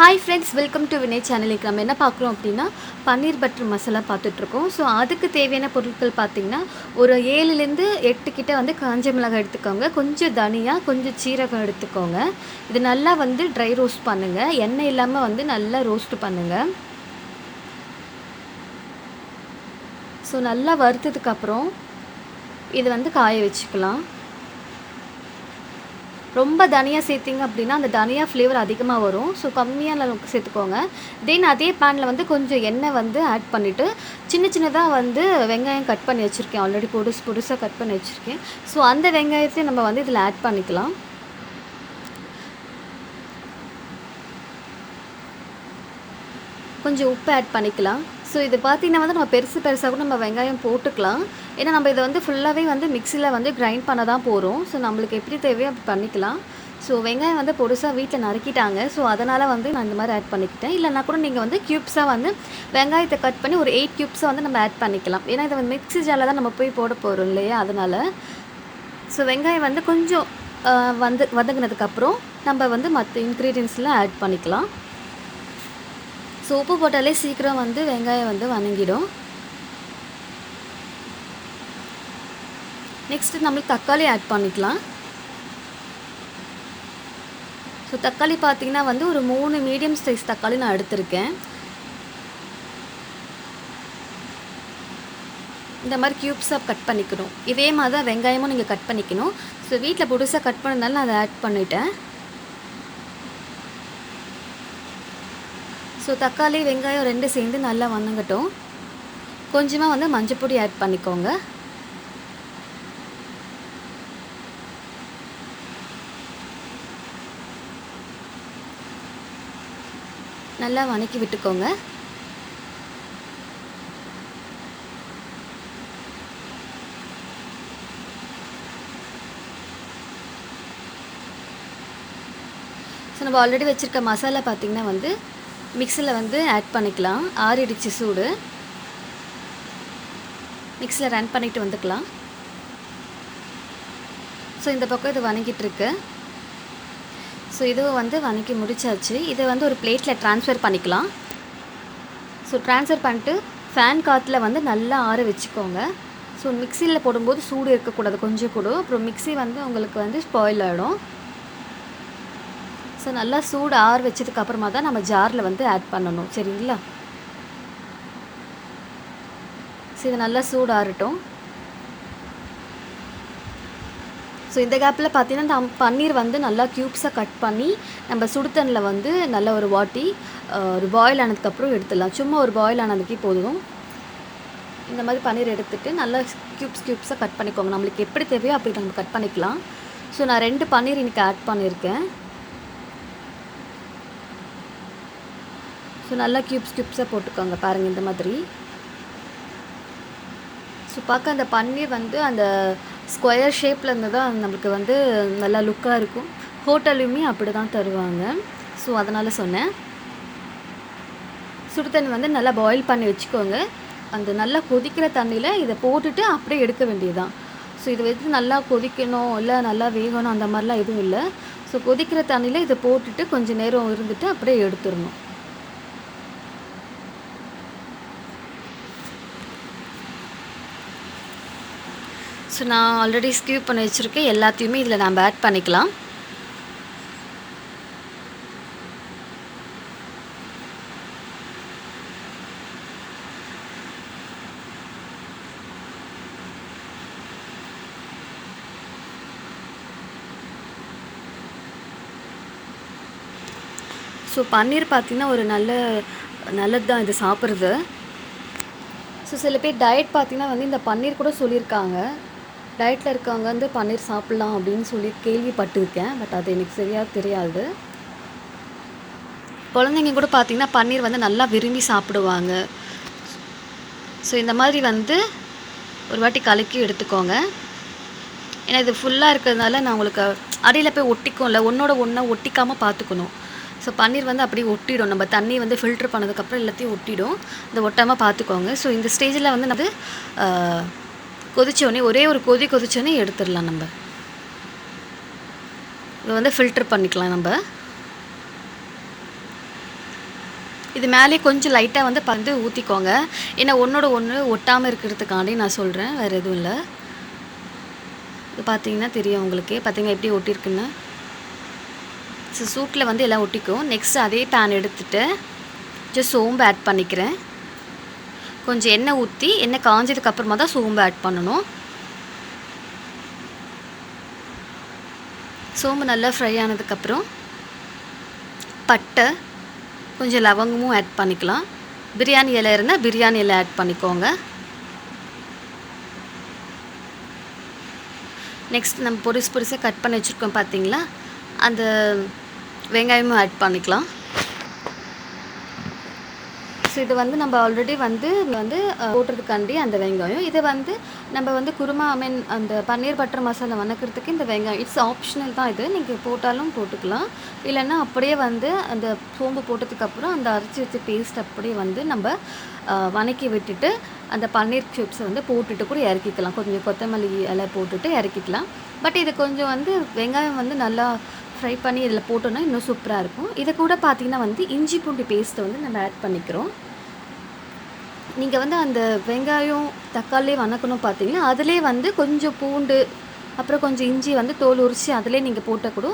Hi friends, welcome to Vinay சேனலுக்கு. நம்ம என்ன பார்க்குறோம் அப்படின்னா, பன்னீர் பட்டர் மசாலா பார்த்துட்ருக்கோம். ஸோ அதுக்கு தேவையான பொருட்கள் பார்த்திங்கன்னா, ஒரு 7லேருந்து 8 கிட்ட வந்து காஞ்ச மிளகாய் எடுத்துக்கோங்க, கொஞ்சம் தனியா, கொஞ்சம் சீரகம் எடுத்துக்கோங்க. இது நல்லா வந்து ட்ரை ரோஸ்ட் பண்ணுங்கள், எண்ணெய் இல்லாமல் வந்து நல்லா ரோஸ்ட் பண்ணுங்கள். ஸோ நல்லா வறுத்ததுக்கப்புறம் இது வந்து காய வச்சுக்கலாம். ரொம்ப தனியா சேர்த்திங்க அப்படின்னா அந்த தனியா ஃப்ளேவர் அதிகமாக வரும். ஸோ கம்மியான அளவுக்கு சேர்த்துக்கோங்க. தென் அதே பேனில் வந்து கொஞ்சம் எண்ணெய் வந்து ஆட் பண்ணிவிட்டு சின்ன சின்னதாக வந்து வெங்காயம் கட் பண்ணி வச்சுருக்கேன். ஆல்ரெடி பொடுசாக கட் பண்ணி வச்சுருக்கேன். ஸோ அந்த வெங்காயத்தையும் நம்ம வந்து இதில் ஆட் பண்ணிக்கலாம். கொஞ்சம் உப்பு ஆட் பண்ணிக்கலாம். ஸோ இது பார்த்திங்கன்னா வந்து நம்ம பெருசாக கூட நம்ம வெங்காயம் போட்டுக்கலாம். ஏன்னா நம்ம இதை வந்து ஃபுல்லாகவே வந்து மிக்சியில் வந்து கிரைண்ட் பண்ண தான் போகிறோம். ஸோ நம்மளுக்கு எப்படி தேவையோ அப்படி பண்ணிக்கலாம். ஸோ வெங்காயம் வந்து பொடுசாக வீட்டில் நறுக்கிட்டாங்க. ஸோ அதனால் வந்து நான் இந்த மாதிரி ஆட் பண்ணிக்கிட்டேன். இல்லைனா கூட நீங்கள் வந்து க்யூப்ஸாக வந்து வெங்காயத்தை கட் பண்ணி ஒரு 8 க்யூப்ஸாக வந்து நம்ம ஆட் பண்ணிக்கலாம். ஏன்னா இதை வந்து மிக்ஸி ஜாரில் தான் நம்ம போய் போட போகிறோம் இல்லையா, அதனால். ஸோ வெங்காயம் வந்து கொஞ்சம் வதங்கினதுக்கப்புறம் நம்ம வந்து மற்ற இன்க்ரீடியன்ஸ்லாம் ஆட் பண்ணிக்கலாம். ஸோ உப்பு போட்டாலே சீக்கிரம் வந்து வெங்காயம் வந்து வதங்கிடும். நெக்ஸ்ட்டு நம்மளுக்கு தக்காளி ஆட் பண்ணிக்கலாம். ஸோ தக்காளி பார்த்திங்கன்னா வந்து ஒரு 3 மீடியம் சைஸ் தக்காளி நான் எடுத்திருக்கேன். இந்த மாதிரி க்யூப்ஸாக கட் பண்ணிக்கணும். இதே மாதிரி தான் வெங்காயமும் நீங்கள் கட் பண்ணிக்கணும். ஸோ வீட்டில் புதுசாக கட் பண்ணதுனால நான் அதை ஆட் பண்ணிட்டேன். ஸோ தக்காளி வெங்காயம் 2 சேர்ந்து நல்லா வதங்கட்டும். கொஞ்சமாக வந்து மஞ்சள் ஆட் பண்ணிக்கோங்க. நல்லா வதக்கி விட்டுக்கோங்க. ஸோ நம்ம ஆல்ரெடி வச்சுருக்க மசாலா பார்த்திங்கன்னா வந்து மிக்ஸியில் வந்து ஆட் பண்ணிக்கலாம். ஆறிடுச்சு சூடு. மிக்ஸியில் ரன் பண்ணிவிட்டு வந்துக்கலாம். ஸோ இந்த பக்கம் இது வதங்கிட்டுருக்கு. ஸோ இதுவும் வந்து வதக்கி முடிச்சாச்சு. இதை வந்து ஒரு பிளேட்டில் ட்ரான்ஸ்ஃபர் பண்ணிக்கலாம். ஸோ ட்ரான்ஸ்ஃபர் பண்ணிட்டு ஃபேன் காற்றுல வந்து நல்லா ஆற வச்சுக்கோங்க. ஸோ மிக்சியில் போடும்போது சூடு இருக்கக்கூடாது கொஞ்சம் கூட, அப்புறம் மிக்ஸி வந்து உங்களுக்கு வந்து ஸ்பாயில் ஆகிடும். ஸோ நல்லா சூடு ஆற வச்சதுக்கப்புறமா தான் நம்ம ஜாரில் வந்து ஆட் பண்ணணும், சரிங்களா? ஸோ இது நல்லா சூடு ஆறட்டும். ஸோ இந்த கேப்பில் பார்த்திங்கன்னா நம்ம பன்னீர் வந்து நல்லா க்யூப்ஸாக கட் பண்ணி நம்ம சுடுதண்ணில் வந்து நல்லா ஒரு வாட்டி ஒரு பாயில் ஆனதுக்கப்புறம் எடுத்துடலாம். சும்மா ஒரு பாயில் ஆனதுக்கே போதும். இந்த மாதிரி பன்னீர் எடுத்துகிட்டு நல்லா க்யூப்ஸாக கட் பண்ணிக்கோங்க. நம்மளுக்கு எப்படி தேவையோ அப்படி நம்ம கட் பண்ணிக்கலாம். ஸோ நான் 2 பன்னீர் இன்றைக்கி ஆட் பண்ணியிருக்கேன். ஸோ நல்லா க்யூப்ஸாக போட்டுக்கோங்க பாருங்கள் இந்த மாதிரி. ஸோ பார்க்க அந்த பன்னீர் வந்து அந்த ஸ்கொயர் ஷேப்பில் இருந்து தான் நம்மளுக்கு வந்து நல்லா லுக்காக இருக்கும். ஹோட்டல்லையுமே அப்படி தான் தருவாங்க. ஸோ அதனால் சொன்னேன். சுடு தண்ணி வந்து நல்லா பாயில் பண்ணி வச்சுக்கோங்க. அந்த நல்லா கொதிக்கிற தண்ணியில் இதை போட்டுட்டு அப்படியே எடுக்க வேண்டியதுதான். ஸோ இது வந்து நல்லா கொதிக்கணும் இல்லை நல்லா வேகணும் அந்த மாதிரிலாம் எதுவும் இல்லை. ஸோ கொதிக்கிற தண்ணியில் இதை போட்டுட்டு கொஞ்சம் நேரம் இருந்துட்டு அப்படியே எடுத்துடணும். ஸோ நான் ஆல்ரெடி ஸ்கியூப் பண்ணி வச்சுருக்கேன். எல்லாத்தையுமே இதில் நம்ம ஆட் பண்ணிக்கலாம். ஸோ பன்னீர் பார்த்திங்கன்னா ஒரு நல்லது தான் இது சாப்பிட்றது. ஸோ சில பேர் டயட் பார்த்திங்கன்னா வந்து இந்த பன்னீர் கூட சொல்லியிருக்காங்க. டயட்டில் இருக்கவங்க வந்து பன்னீர் சாப்பிட்லாம் அப்படின்னு சொல்லி கேள்விப்பட்டிருக்கேன். பட் அது எனக்கு சரியாக தெரியாது. குழந்தைங்க கூட பார்த்திங்கன்னா பன்னீர் வந்து நல்லா விரும்பி சாப்பிடுவாங்க. ஸோ இந்த மாதிரி வந்து ஒரு வாட்டி கலக்கி எடுத்துக்கோங்க. ஏன்னா இது ஃபுல்லாக இருக்கிறதுனால நான் உங்களுக்கு அடியில் போய் ஒட்டிக்கும்ல, ஒன்றோட ஒன்றா ஒட்டிக்காமல் பார்த்துக்கணும். ஸோ பன்னீர் வந்து அப்படியே ஒட்டிடும். நம்ம தண்ணி வந்து ஃபில்ட்ரு பண்ணதுக்கப்புறம் எல்லாத்தையும் ஒட்டிடும். இதை ஒட்டாமல் பார்த்துக்கோங்க. ஸோ இந்த ஸ்டேஜில் வந்து நம்ம கொதிச்சோடனே ஒரே ஒரு கொதிச்சோடனே எடுத்துடலாம். நம்ம இதை வந்து ஃபில்ட்ரு பண்ணிக்கலாம். நம்ம இது மேலே கொஞ்சம் லைட்டாக வந்து ஊற்றிக்கோங்க. ஏன்னா ஒன்றோட ஒன்று ஒட்டாமல் இருக்கிறதுக்காண்டி நான் சொல்கிறேன், வேறு எதுவும் இல்லை. இது பார்த்தீங்கன்னா தெரியும் உங்களுக்கே, பார்த்தீங்கன்னா எப்படி ஒட்டியிருக்குன்னு. ஸோ சூட்டில் வந்து எல்லாம் ஒட்டிக்கும். நெக்ஸ்ட் அதே பேன் எடுத்துகிட்டு ஜஸ்ட் சோம்பு ஆட் பண்ணிக்கிறேன். கொஞ்சம் எண்ணெய் ஊற்றி எண்ணெய் காஞ்சதுக்கப்புறமா தான் சோம்பு ஆட் பண்ணணும். சோம்பு நல்லா ஃப்ரை ஆனதுக்கப்புறம் பட்டை, கொஞ்சம் லவங்கமும் ஆட் பண்ணிக்கலாம். பிரியாணி இலை இருந்தால் பிரியாணி இலை ஆட் பண்ணிக்கோங்க. நெக்ஸ்ட் நம்ம பொடிசாக கட் பண்ணி வச்சுருக்கோம் பார்த்தீங்களா, அந்த வெங்காயமும் ஆட் பண்ணிக்கலாம். ஸோ இது வந்து நம்ம ஆல்ரெடி வந்து போட்டுறதுக்காண்டி அந்த வெங்காயம், இதை வந்து நம்ம வந்து குருமா அந்த பன்னீர் பட்டர் மசாலா வதக்கிறதுக்கு இந்த வெங்காயம் இட்ஸ் ஆப்ஷனல் தான். இது நீங்கள் போட்டாலும் போட்டுக்கலாம், இல்லைன்னா அப்படியே வந்து அந்த சோம்பு போட்டதுக்கப்புறம் அந்த அரைச்சி வச்ச பேஸ்ட் அப்படியே வந்து நம்ம வதக்கி விட்டுட்டு அந்த பன்னீர் க்யூப்ஸை வந்து போட்டுட்டு கூட இறக்கிக்கலாம். கொஞ்சம் கொத்தமல்லி இலை போட்டுட்டு இறக்கிக்கலாம். பட் இது கொஞ்சம் வந்து வெங்காயம் வந்து நல்லா ஃப்ரை பண்ணி இதில் போட்டோன்னா இன்னும் சூப்பராக இருக்கும். இதை கூட பார்த்திங்கன்னா வந்து இஞ்சி பூண்டு பேஸ்ட்டை வந்து நம்ம ஆட் பண்ணிக்கிறோம். நீங்கள் வந்து அந்த வெங்காயம் தக்காளி வதக்கணும் பார்த்தீங்கன்னா, அதிலே வந்து கொஞ்சம் பூண்டு அப்புறம் கொஞ்சம் இஞ்சி வந்து தோல் உரித்து அதிலே நீங்கள் போட்டால் கூட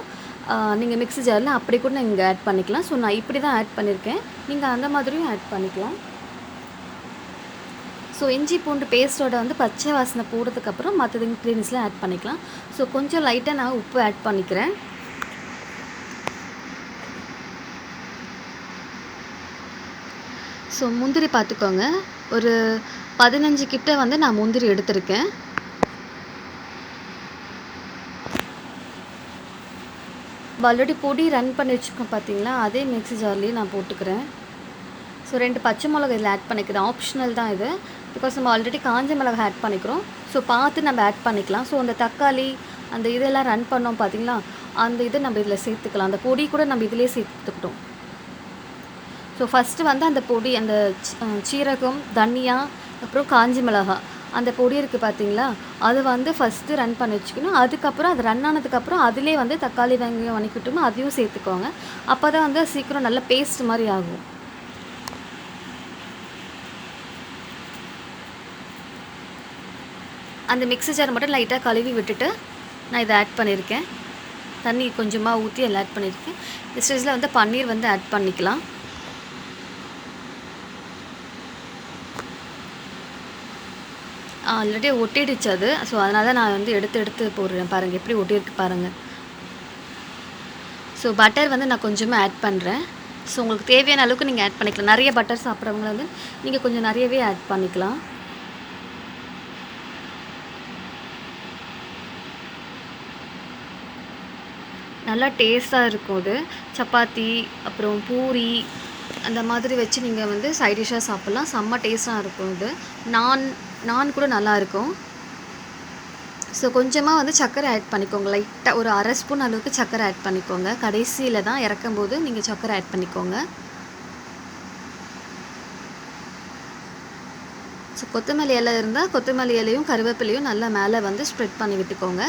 நீங்கள் மிக்ஸி ஜாரில் அப்படி கூட நீங்கள் ஆட் பண்ணிக்கலாம். ஸோ நான் இப்படி தான் ஆட் பண்ணியிருக்கேன், நீங்கள் அந்த மாதிரியும் ஆட் பண்ணிக்கலாம். ஸோ இஞ்சி பூண்டு பேஸ்ட்டோட வந்து பச்சை வாசனை போடுறதுக்கப்புறம் மற்ற இன்க்ரீடியன்ஸ்லாம் ஆட் பண்ணிக்கலாம். ஸோ கொஞ்சம் லைட்டாக நான் உப்பு ஆட் பண்ணிக்கிறேன். ஸோ முந்திரி பார்த்துக்கோங்க, ஒரு 15 கிட்ட வந்து நான் முந்திரி எடுத்திருக்கேன். ஆல்ரெடி பொடி ரன் பண்ணி வச்சுருக்கோம் பார்த்தீங்களா, அதே மிக்ஸி ஜார்லேயே நான் போட்டுக்கிறேன். ஸோ 2 பச்சை மிளகா இதில் ஆட் பண்ணிக்கிறேன், ஆப்ஷனல் தான் இது. பிகாஸ் நம்ம ஆல்ரெடி காஞ்ச மிளகா ஆட் பண்ணிக்கிறோம். ஸோ பார்த்து நம்ம ஆட் பண்ணிக்கலாம். ஸோ அந்த தக்காளி அந்த இதெல்லாம் ரன் பண்ணோம் பார்த்தீங்களா, அந்த இதை நம்ம இதில் சேர்த்துக்கலாம். அந்த பொடி கூட நம்ம இதிலே சேர்த்துக்கிட்டோம். ஸோ ஃபஸ்ட்டு வந்து அந்த பொடி அந்த சீரகம், தனியா, அப்புறம் காஞ்சி மிளகா அந்த பொடி இருக்குது பார்த்தீங்களா, அது வந்து ஃபஸ்ட்டு ரன் பண்ணி வச்சுக்கணும். அதுக்கப்புறம் அது ரன் ஆனதுக்கப்புறம் அதிலே வந்து தக்காளி வெங்காயம் வதக்கிட்டோமோ அதையும் சேர்த்துக்கோங்க. அப்போ தான் வந்து சீக்கிரம் நல்ல பேஸ்ட் மாதிரி ஆகும். அந்த மிக்ஸி ஜார் மட்டும் லைட்டாக கழுவி விட்டுட்டு நான் இதை ஆட் பண்ணியிருக்கேன். தண்ணி கொஞ்சமாக ஊற்றி எல்லாம் ஆட் பண்ணியிருக்கேன். இந்த ஸ்டேஜில் வந்து பன்னீர் வந்து ஆட் பண்ணிக்கலாம். ஆல்ரெடி ஒட்டிடுச்சு அது. ஸோ அதனால தான் நான் வந்து எடுத்து போடுறேன். பாருங்கள் எப்படி ஒட்டியிருக்கு பாருங்கள். ஸோ பட்டர் வந்து நான் கொஞ்சமாக ஆட் பண்ணுறேன். ஸோ உங்களுக்கு தேவையான அளவுக்கு நீங்கள் ஆட் பண்ணிக்கலாம். நிறைய பட்டர் சாப்பிட்றவங்கள வந்து நீங்கள் கொஞ்சம் நிறையவே ஆட் பண்ணிக்கலாம். நல்லா டேஸ்ட்டாக இருக்கும் இது. சப்பாத்தி அப்புறம் பூரி அந்த மாதிரி வச்சு நீங்கள் வந்து சைட் டிஷ்ஷாக சாப்பிட்லாம். செம்ம டேஸ்ட்டாக இருக்கும் இது. நான் கூட நல்லாயிருக்கும். ஸோ கொஞ்சமாக வந்து சர்க்கரை ஆட் பண்ணிக்கோங்க. லைட்டாக ஒரு 1/2 ஸ்பூன் அளவுக்கு சர்க்கரை ஆட் பண்ணிக்கோங்க. கடைசியில் தான் இறக்கும்போது நீங்கள் சர்க்கரை ஆட் பண்ணிக்கோங்க. ஸோ கொத்தமல்லி இலை இருந்தால் கொத்தமல்லி இலையும் கருவேப்பிலையும் நல்லா மேலே வந்து ஸ்ப்ரெட் பண்ணி விட்டுக்கோங்க.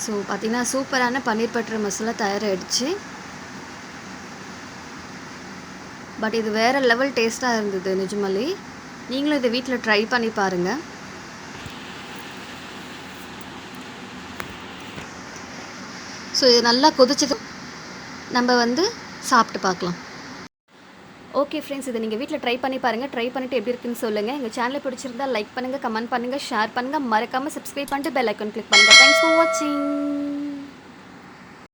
ஸோ பார்த்திங்கன்னா சூப்பரான பன்னீர் பட்டர் மசாலா தயாராகிடுச்சு. பட் இது வேறு லெவல் டேஸ்ட்டாக இருந்தது நிஜமாலே. நீங்களும் இதை வீட்டில் ட்ரை பண்ணி பாருங்கள். ஸோ இது நல்லா கொதிச்சது நம்ம வந்து சாப்பிட்டு பார்க்கலாம். ஓகே ஃப்ரெண்ட்ஸ், இதை நீங்கள் வீட்டில் ட்ரை பண்ணி பாருங்கள். ட்ரை பண்ணிவிட்டு எப்படி இருக்குன்னு சொல்லுங்கள். எங்கள் சேனலை பிடிச்சிருந்தா லைக் பண்ணுங்கள், கமெண்ட் பண்ணுங்கள், ஷேர் பண்ணுங்கள். மறக்காமல் சப்ஸ்கிரைப் பண்ணிட்டு பெல் ஐக்கான் கிளிக் பண்ணுங்கள். தேங்க்ஸ் ஃபார் வாட்சிங்.